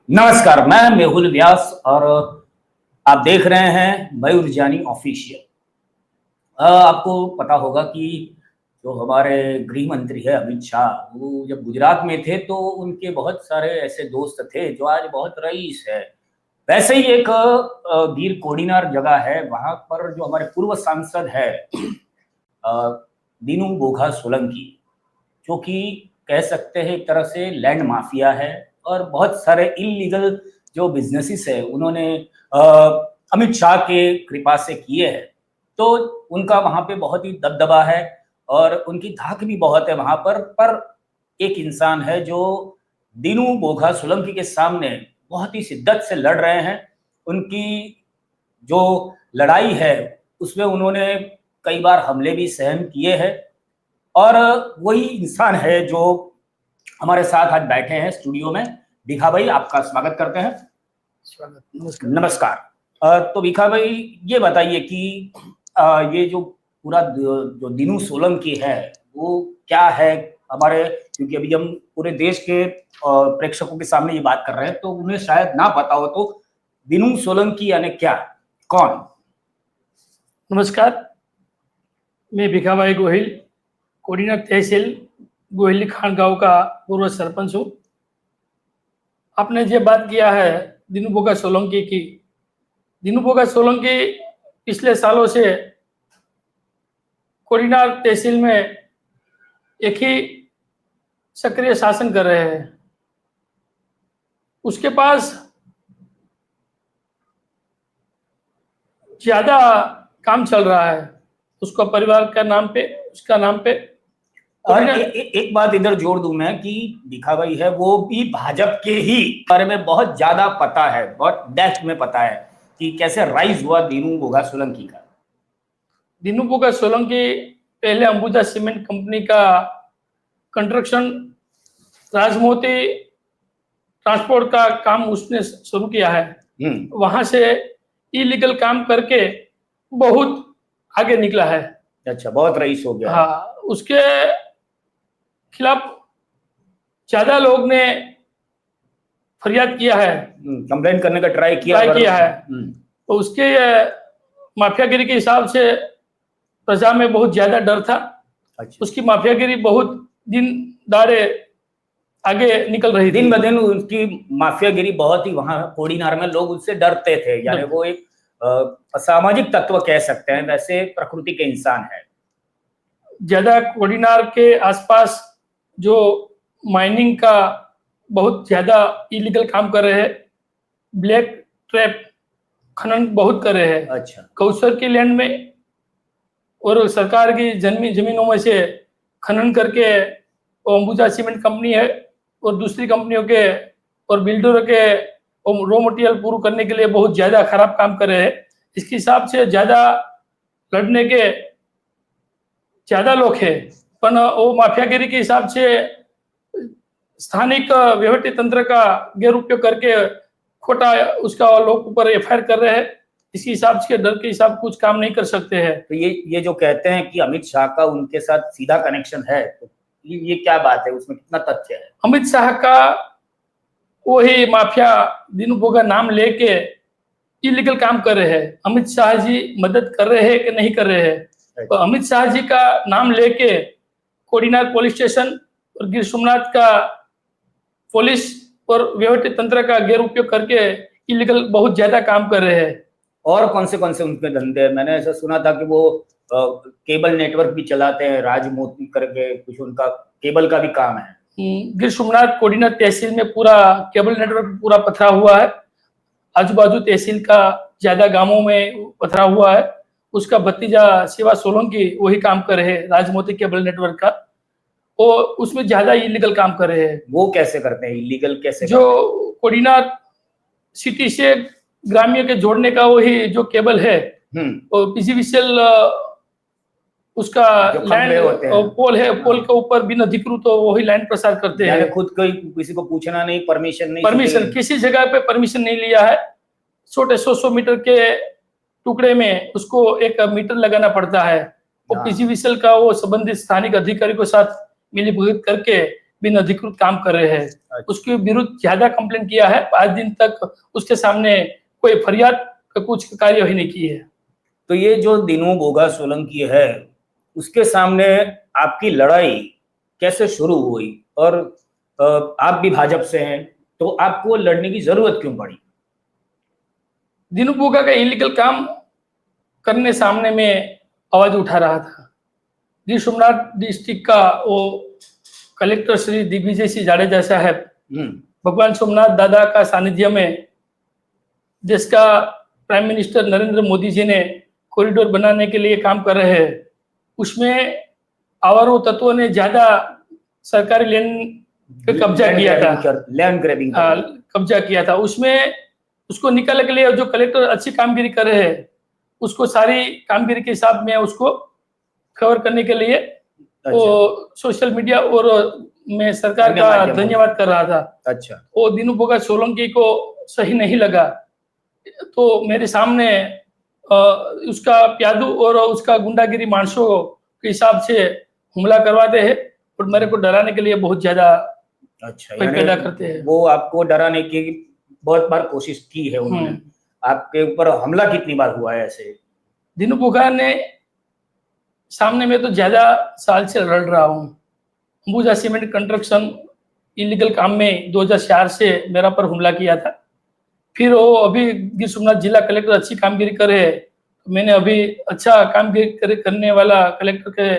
नमस्कार, मैं मेहुल व्यास और आप देख रहे हैं मयूर जानी ऑफिशियल। आपको पता होगा कि जो हमारे गृह मंत्री है अमित शाह, वो जब गुजरात में थे तो उनके बहुत सारे ऐसे दोस्त थे जो आज बहुत रईस है। वैसे ही एक गिर कोडिनार जगह है, वहां पर जो हमारे पूर्व सांसद है अ, दीनू बोघा सोलंकी, जो कि कह सकते हैं एक तरह से लैंड माफिया है और बहुत सारे इलीगल जो बिजनेसेस है उन्होंने अ, अमित शाह के कृपा से किए हैं। तो उनका वहां पे बहुत ही दबदबा है और उनकी धाक भी बहुत है वहां पर एक इंसान है जो दीनू बोघा सोलंकी के सामने बहुत ही शिद्दत से लड़ रहे हैं। उनकी जो लड़ाई है उसमें उन्होंने कई बार हमले भी सहन किए हैं और वही इंसान है जो हमारे साथ आज बैठे हैं स्टूडियो में। भिखा भाई, आपका स्वागत करते हैं। स्वागत, नमस्कार। नमस्कार। तो भिखा भाई, ये बताइए कि ये जो पूरा जो दीनू सोलंकी है वो क्या है हमारे, क्योंकि अभी हम पूरे देश के प्रेक्षकों के सामने ये बात कर रहे हैं तो उन्हें शायद ना पता हो, तो दीनू सोलंकी यानी क्या, कौन? नमस्कार, मैं भिखाभाई गोहिल, कोडिनार तहसील गोहिली खान गांव का पूर्व सरपंच हूँ। आपने जो बात किया है दीनू बोघा सोलंकी की, दीनू बोघा सोलंकी पिछले सालों से कोडिनार तहसील में एक ही सक्रिय शासन कर रहे हैं। उसके पास ज्यादा काम चल रहा है, उसका परिवार का नाम पे, उसका नाम पे। और एक बात इधर जोड़ दूं मैं कि भिखा भाई है वो भी भाजपा के ही बारे में बहुत ज्यादा पता है, बहुत डेप्थ में पता है कि कैसे राइज हुआ दीनू बोघा सोलंकी का। दीनू बोघा सोलंकी पहले अंबुजा सीमेंट कंपनी का कंस्ट्रक्शन राजमोती ट्रांसपोर्ट का काम उसने शुरू किया है। वहां से इलीगल काम करके बहुत आगे निकला है। अच्छा, बहुत रईस हो गया। हाँ, उसके खिलाफ ज्यादा लोग ने फरियाद किया है, कंप्लेन करने का ट्राई किया है। तो उसके माफियागिरी के हिसाब से प्रजा में बहुत ज्यादा डर था। अच्छा। उसकी माफियागिरी बहुत दिन दाड़े आगे निकल रही थी। दिन ब दिन उसकी माफियागिरी बहुत ही, वहां कोडिनार में लोग उससे डरते थे, यानी वो एक असामाजिक तत्व कह सकते हैं, वैसे प्रकृति के इंसान है। ज्यादा कोडिनार के आसपास जो माइनिंग का बहुत ज्यादा इलीगल काम कर रहे हैं, ब्लैक ट्रैप खनन बहुत कर रहे हैं। अच्छा। कौशर की लैंड में और सरकार की जमीनों में से खनन करके, वो अंबुजा सीमेंट कंपनी है और दूसरी कंपनियों के और बिल्डरों के रॉ मटेरियल पूरा करने के लिए बहुत ज्यादा खराब काम कर रहे हैं। इसके हिसाब से ज्यादा लड़ने के ज्यादा लोग हैं, पर वो माफियागिरी के हिसाब से स्थानिक व्यवस्थित तंत्र का गैर उपयोग करके खोटा उसका लोग ऊपर एफआईआर कर रहे हैं। इसी हिसाब से डर के हिसाब कुछ काम नहीं कर सकते हैं। तो ये जो कहते हैं कि अमित शाह का उनके साथ सीधा कनेक्शन है, तो ये क्या बात है, उसमें कितना तथ्य है? अमित शाह का वही माफिया दीनू बोघा नाम लेके इलीगल काम कर रहे हैं। अमित शाह जी मदद कर रहे हैं कि नहीं कर रहे हैं? तो अमित शाह जी का नाम लेके कोडिनार पुलिस स्टेशन और गिर सोमनाथ का पुलिस और व्यवस्थित तंत्र का गैर उपयोग करके इलीगल बहुत ज्यादा काम कर रहे हैं। और कौन से उनके धंधे हैं? मैंने ऐसा सुना था कि वो केबल नेटवर्क भी चलाते हैं, राजमोती करके कुछ उनका केबल का भी काम है। गिर सोमनाथ कोडिनार तहसील में पूरा केबल नेटवर्क पूरा पथरा हुआ है। आजू बाजू तहसील का ज्यादा गांवों में पथरा हुआ है। उसका भतीजा शिवा सोलंकी वही काम कर रहे हैं, राजमोती केबल नेटवर्क का। वो उसमें ज्यादा इलीगल काम कर रहे हैं। वो कैसे करते हैं इलीगल, कैसे? जो कोडिनार सिटी से ग्रामीण के जोड़ने का वही जो केबल है, वो पीजीवीसीएल उसका लैंड पोल है, पोल के ऊपर बिना अधिकृत तो वही लैंड प्रसार करते हैं। खुद कोई किसी को पूछना नहीं, परमिशन किसी जगह पे परमिशन नहीं लिया है। छोटे 100 मीटर के टुकड़े में उसको एक मीटर लगाना पड़ता है। वो पीजीवीसीएल का वो संबंधित स्थानिक अधिकारी के साथ मिलीभगत करके बिन अधिकृत काम कर रहे हैं। उसके विरुद्ध ज्यादा कंप्लेंट किया है, आज दिन तक उसके सामने कोई फरियाद का कुछ कार्यवाही नहीं की है। तो ये जो दिनू बोगा सोलंकी है, उसके सामने आपकी लड़ाई कैसे शुरू हुई? और आप भी भाजपा से हैं, तो आपको लड़ने की जरूरत क्यों पड़ी? दिनू बोगा का इलीगल काम करने सामने में आवाज उठा रहा था। गिर सोमनाथ डिस्ट्रिक्ट का वो कलेक्टर श्री दिग्विजय सिंह जाडेजा साहब भगवान सोमनाथ दादा का सानिध्य में देश का प्राइम मिनिस्टर नरेंद्र मोदी जी ने कॉरिडोर बनाने के लिए काम कर रहे हैं। उसमें आवारो तत्वों ने ज्यादा सरकारी लैंड पे कब्जा किया था, लैंड ग्रैबिंग कब्जा किया था। उसमें उसको निकालने के लिए जो कलेक्टर अच्छी कामगिरी कर रहे हैं, उसको सारी कामगिरी के हिसाब में उसको फेवर करने के लिए वो सोशल मीडिया और मैं सरकार का धन्यवाद कर रहा था। अच्छा, वो दिनू बोगा सोलंकी को सही नहीं लगा, तो मेरे सामने उसका प्यादू और उसका गुंडागिरी मानसों के हिसाब से हमला करवाते हैं और मेरे को डराने के लिए बहुत ज्यादा पैदा करते हैं। वो आपको डराने की बहुत बार कोशिश की है उन्होंने। आपके ऊपर हमला कितनी बार हुआ है ऐसे? दिनू बोगा ने सामने में तो ज्यादा साल से लड़ रहा हूँ। अंबुजा सीमेंट कंस्ट्रक्शन इलीगल काम में 2004 से मेरा पर हमला किया था। फिर वो अभी गिर सोमनाथ जिला कलेक्टर अच्छी कामगिरी करे, तो मैंने अभी अच्छा कामगिरी करने वाला कलेक्टर के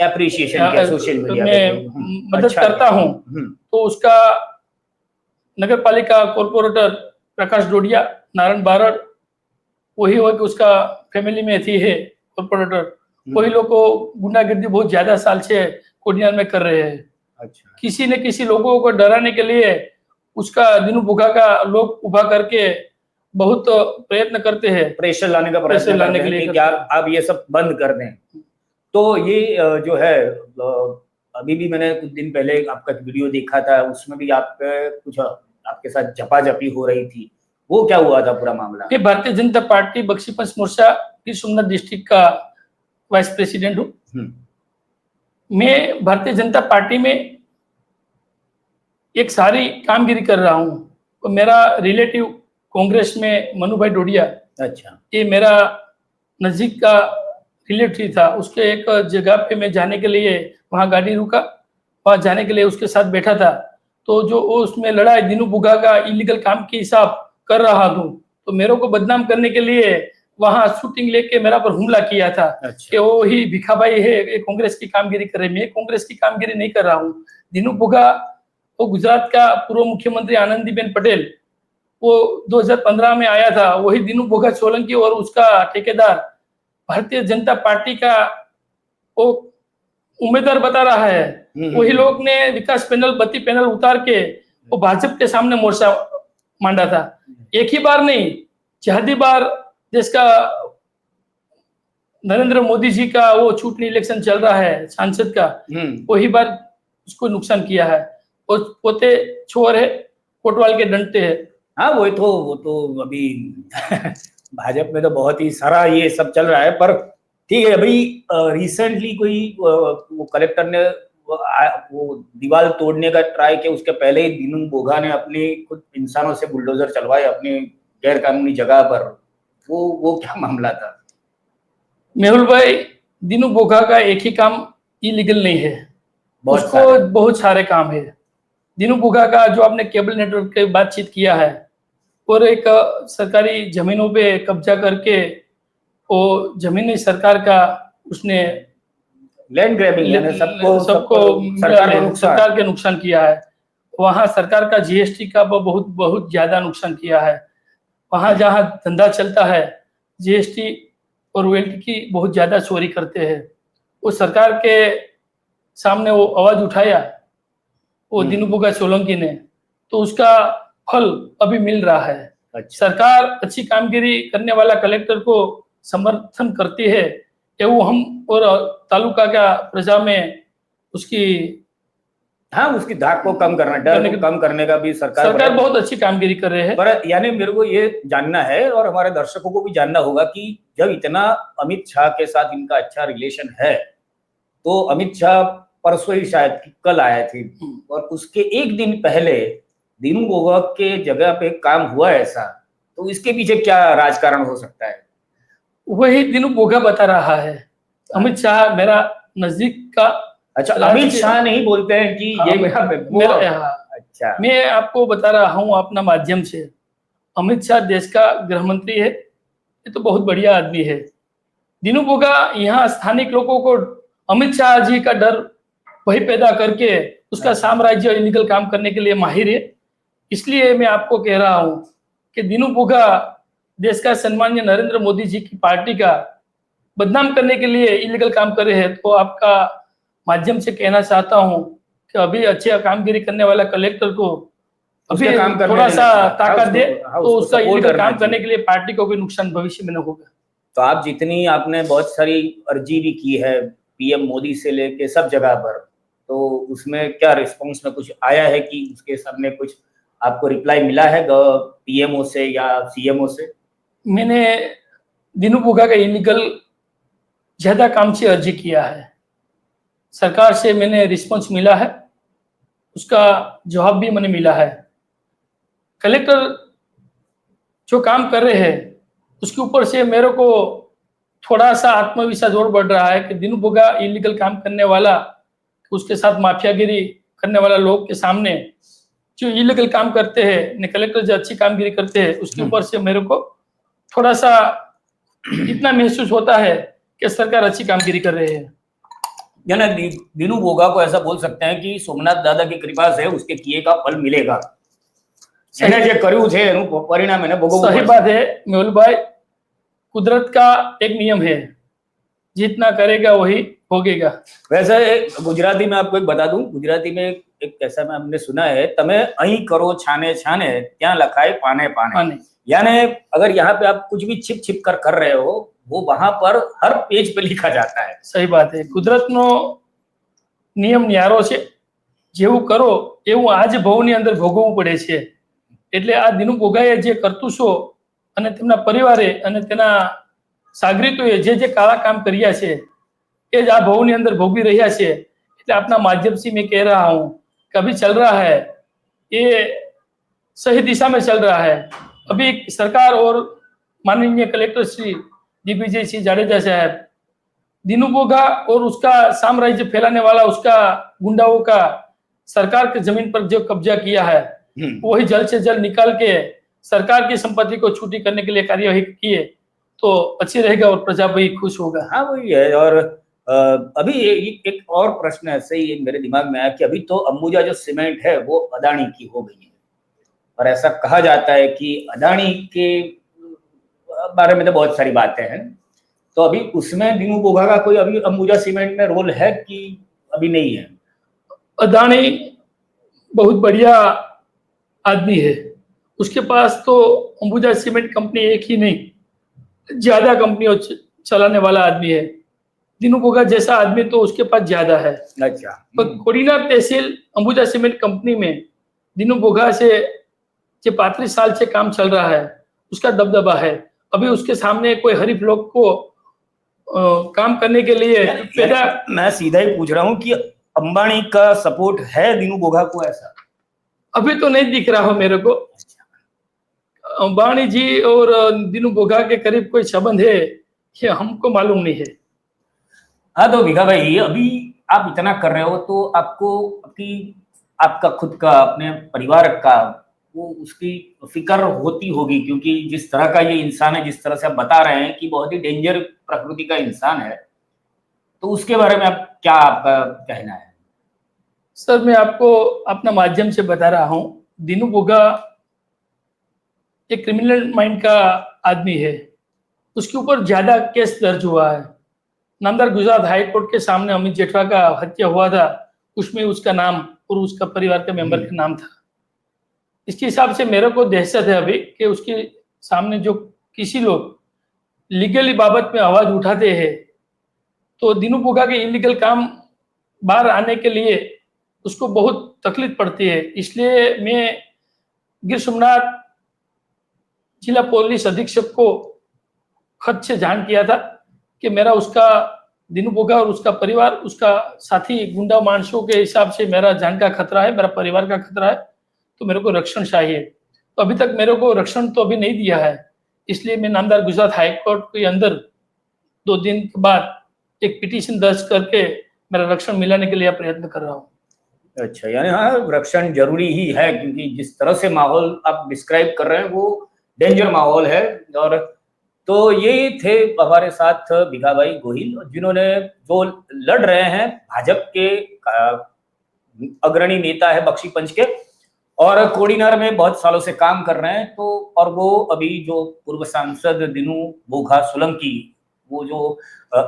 एप्रिसिएशन किया सोशल मीडिया में मदद करता हूँ। तो उसका नगर पालिका कॉर्पोरेटर प्रकाश डोडिया, नारायण बारड़, वही हो कि उसका फैमिली में थी है कॉर्पोरेटर, वही लोग को गुंडागिर्दी बहुत ज्यादा साल से कोडियार में कर रहे हैं। अच्छा, किसी न किसी लोगों को डराने के लिए उसका दिनू बोगा का लोग उभा करके बहुत प्रयत्न करते हैं, प्रेशर लाने का प्रयत्न लाने के लिए कि आप ये सब बंद कर दें। तो ये जो है, अभी भी मैंने कुछ दिन पहले आपका वीडियो देखा था, उसमें भी आप कुछ आपके साथ झपाझपी हो रही थी, वो क्या हुआ था पूरा मामला? मैं भारतीय जनता पार्टी बख्शीपंच मोर्चा गिर सोमनाथ डिस्ट्रिक्ट का वाइस प्रेसिडेंट हूँ। मैं भारतीय जनता पार्टी में एक सारी कामगिरी कर रहा हूँ, तो मेरा रिलेटिव कांग्रेस में मनु भाई डोडिया, अच्छा, ये मेरा नजदीक का रिलेटिव था। उसके एक जगह पे मैं जाने के लिए वहाँ गाड़ी रुका, वहाँ जाने के लिए उसके साथ बैठा था, तो जो उसमें लड़ाई दिनू बोगा का इलीगल काम के हिसाब कर रहा हूँ, तो मेरे को बदनाम करने के लिए वहाँ शूटिंग लेके मेरा पर हमला किया था। अच्छा, कि वो ही भिखाभाई है, कांग्रेस की कामगिरी कर रहे, मैं कांग्रेस की कामगिरी नहीं कर रहा हूँ। दिनू बोगा वो गुजरात का पूर्व मुख्यमंत्री आनंदीबेन पटेल, वो 2015 में आया था, वही दिनू बोगा सोलंकी और उसका ठेकेदार भारतीय जनता पार्टी का वो उम्मीदवार बता रहा है। वही लोग ने विकास पैनल, बत्ती पैनल उतार के वो भाजपा के सामने मोर्चा मांडा था। एक ही बार नहीं, ज्यादा बार देश का नरेंद्र मोदी जी का वो चुनावी इलेक्शन चल रहा है सांसद का, वही बार उसको नुकसान किया है। और पोते छोर है, कोटवाल के डंटे है। हाँ, वो तो अभी भाजपा में तो बहुत ही सारा ये सब चल रहा है, पर ठीक है। अभी रिसेंटली कोई वो कलेक्टर ने वो दीवार तोड़ने का ट्राई किया, उसके पहले ही दिनू बोगा ने अपने खुद इंसानों से बुलडोजर चलवाए अपनी गैर कानूनी जगह पर। वो क्या मामला था? मेहुल भाई, दिनू बोगा का एक ही काम इलीगल नहीं है, उसको बहुत सारे काम है। दिनू बोगा का जो आपने केबल नेटवर्क के बातचीत किया है, और एक सरकारी जमीनों पे कब्जा करके वो जमीनी सरकार का उसने लैंड ग्रैबिंग यानी सबको सरकार के नुकसान किया है। वहाँ सरकार का जीएसटी का बहुत ज्यादा नुकसान किया है। वहाँ जहाँ धंधा चलता है, जीएसटी और रॉयल्टी की बहुत ज्यादा चोरी करते हैं। वो सरकार के सामने वो आवाज उठाया वो दिनू बोगा सोलंकी ने, तो उसका फल अभी मिल रहा है। अच्छा। सरकार अच्छी कामगिरी करने वाला कलेक्टर को समर्थन करती है, वो हम और तालुका का प्रजा में उसकी उसकी धाक को कम करना, डर को कम करने का भी सरकार बहुत अच्छी कामगिरी कर रहे हैं। पर यानी मेरे को ये जानना है और हमारे दर्शकों को भी जानना होगा कि जब इतना अमित शाह के साथ इनका अच्छा रिलेशन है, तो अमित शाह परसों ही शायद कल आए थे, और उसके एक दिन पहले दीनू बोगा के जगह पे काम हुआ ऐसा, तो इसके पीछे क्या राजकारण हो सकता है? वही दीनू बोगा बता रहा है। अमित शाह मेरा नजदीक का। अच्छा, अमित शाह नहीं बोलते हैं कि हाँ, ये मेरा हाँ, अच्छा, मैं आपको बता रहा हूँ अपना माध्यम से, अमित शाह देश का गृह मंत्री है, ये तो बहुत बढ़िया आदमी है। दीनू बोगा यहाँ स्थानिक लोगों को अमित शाह जी का डर वही पैदा करके उसका साम्राज्य इलीगल काम करने के लिए माहिर है। इसलिए मैं आपको कह रहा हूँ कि दीनू बोगा देश का सम्माननीय नरेंद्र मोदी जी की पार्टी का बदनाम करने के लिए इलीगल काम कर रहे हैं। तो आपका माध्यम से कहना चाहता हूँ कि अभी अच्छे कामगिरी करने वाला कलेक्टर को अभी काम करने थोड़ा सा देना चाहिए। ताकत दे, तो उसका सपोर्ट इलीगल काम करना करने के लिए पार्टी को कोई नुकसान भविष्य में न होगा। तो आप जितनी आपने बहुत सारी अर्जी भी की है पीएम मोदी से लेके सब जगह पर, तो उसमें क्या रिस्पांस में कुछ आया है कि उसके सामने कुछ आपको रिप्लाई मिला है पीएमओ से या सीएमओ से? मैंने दीनू बोगा का इलीगल ज्यादा काम से अर्जी किया है, सरकार से मैंने रिस्पांस मिला है, उसका जवाब भी मैंने मिला है। कलेक्टर जो काम कर रहे हैं उसके ऊपर से मेरे को थोड़ा सा आत्मविश्वास और बढ़ रहा है कि दीनू बोगा इलीगल काम करने वाला, उसके साथ माफियागिरी करने वाला लोग के सामने जो इलीगल काम करते हैं, कलेक्टर जो अच्छी कामगिरी करते हैं, उसके ऊपर से मेरे को थोड़ा सा इतना महसूस होता है कि सरकार अच्छी कामगिरी कर रही है। यानी दीनू बोगा को ऐसा बोल सकते हैं कि सोमनाथ दादा की कृपा से उसके किए का फल मिलेगा। એને જે કર્યું છે એનું પરિણામ એને ભોગવવું सही પડશે। बात है मेहुल भाई, कुदरत का एक नियम है, जितना करेगा वही भोगेगा। वैसे गुजराती में आपको एक बता दूं, गुजराती में एक ऐसा में हमने सुना है, तमे अहीं करो छाने छाने ત્યાં લખાય पाने पाने। यानी अगर यहाँ पे आप कुछ भी छिप छिप कर रहे हो, वो वहां पर हर पेज पे लिखा जाता है। सही बात है, कुदरत नो नियम न्यारो છે, જેવું કરો એવું આજ ભવની અંદર ભોગવવું પડે છે। એટલે આ દીનુ બોગાએ જે કરતુશો અને તેમના પરિવારે અને તેના સાગરીતોએ જે જે કાળા કામ કર્યા છે એ જ આ ભવની અંદર ભોગવી રહ્યા છે। એટલે આપના માધ્યમથી मैं कह रहा हूँ कि अभी चल रहा है ये सही दिशा में चल रहा है। अभी सरकार और माननीय कलेक्टर श्री दिग्विजय सिंह जाडेजा साहब दीनू बोगा और उसका साम्राज्य फैलाने वाला उसका गुंडाओं का सरकार की जमीन पर जो कब्जा किया है वही जल्द से जल्द निकाल के सरकार की संपत्ति को छूटी करने के लिए कार्यवाही किए तो अच्छी रहेगा और प्रजा भी खुश होगा। हाँ वही है। और अभी एक और प्रश्न ऐसे ही मेरे दिमाग में आया कि अभी तो अंबुजा जो सीमेंट है वो अदानी की हो गई है, और ऐसा कहा जाता है कि अदानी के बारे में तो बहुत सारी बातें हैं, तो अभी उसमें दीनू बोगा का कोई अभी अंबुजा सीमेंट में रोल है कि अभी नहीं है? अदानी बहुत बढ़िया आदमी है, उसके पास तो अंबुजा सीमेंट कंपनी एक ही नहीं ज्यादा कंपनियों चलाने वाला आदमी है। दीनू बोगा जैसा आदमी तो उसके पास ज्यादा है। अच्छा। पर कोडीनार तहसील अंबुजा सीमेंट कंपनी में दीनू बोगा से जो 35 साल से काम चल रहा है उसका दबदबा है। अभी उसके सामने कोई हरीफ लोग को काम करने के लिए पैदा। मैं सीधा ही पूछ रहा हूँ कि अंबानी का सपोर्ट है दीनू बोगा को ऐसा? अभी तो नहीं दिख रहा हो मेरे को। अंबानी जी और दीनू बोगा के करीब कोई संबंध है ये हमको मालूम नहीं है। हाँ तो विघा भाई, अभी आप इतना कर रहे हो तो आपको आपका खुद का अपने परिवार का वो उसकी फिक्र होती होगी, क्योंकि जिस तरह का ये इंसान है, जिस तरह से आप बता रहे हैं कि बहुत ही डेंजर प्रकृति का इंसान है, तो उसके बारे में आप क्या आपका कहना है? सर मैं आपको अपना माध्यम से बता रहा हूँ, दीनू बोगा एक क्रिमिनल माइंड का आदमी है, उसके ऊपर ज्यादा केस दर्ज हुआ है। नामदार गुजरात हाई कोर्ट के सामने अमित जेठवा का हत्या हुआ था, उसमें उसका नाम और उसका परिवार के मेंबर का नाम था। इसके हिसाब से मेरे को दहशत है अभी कि उसके सामने जो किसी लोग लीगली बाबत में आवाज उठाते हैं तो दीनू बोगा के इलीगल काम बाहर आने के लिए उसको बहुत तकलीफ पड़ती है। इसलिए मैं गिर सोमनाथ जिला पुलिस अधीक्षक को खत से जान किया था कि मेरा उसका दिनू बोगा और उसका परिवार, उसका साथी गुंडा मानसों के हिसाब से मेरा जान का खतरा है, मेरा परिवार का खतरा है, तो मेरे को रक्षण चाहिए। तो अभी तक मेरे को रक्षण तो अभी नहीं दिया है, इसलिए मैं नामदार गुजरात हाई कोर्ट के अंदर 2 दिन के बाद एक पिटीशन दर्ज करके मेरा रक्षण मिलाने के लिए प्रयत्न कर रहा हूँ। अच्छा, यानी हाँ, रक्षण जरूरी ही है, क्योंकि जिस तरह से माहौल आप डिस्क्राइब कर रहे हैं वो डेंजर माहौल है। और तो ये थे हमारे साथ भिखाभाई गोहिल, जिन्होंने जो लड़ रहे हैं भाजपा के अग्रणी नेता है बख्शीपंच के, और कोडीनार में बहुत सालों से काम कर रहे हैं। तो और वो अभी जो पूर्व सांसद दिनू बोघा सोलंकी, वो जो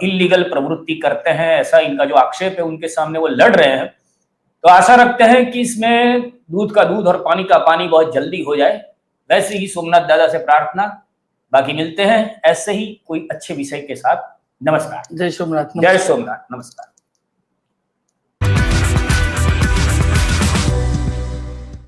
इलीगल प्रवृत्ति करते हैं, ऐसा इनका जो आक्षेप है, उनके सामने वो लड़ रहे हैं। तो आशा रखते हैं कि इसमें दूध का दूध और पानी का पानी बहुत जल्दी हो जाए। वैसे ही सोमनाथ दादा से प्रार्थना। बाकी मिलते हैं ऐसे ही कोई अच्छे विषय के साथ। नमस्कार। जय सोमनाथ। जय सोमनाथ। नमस्कार।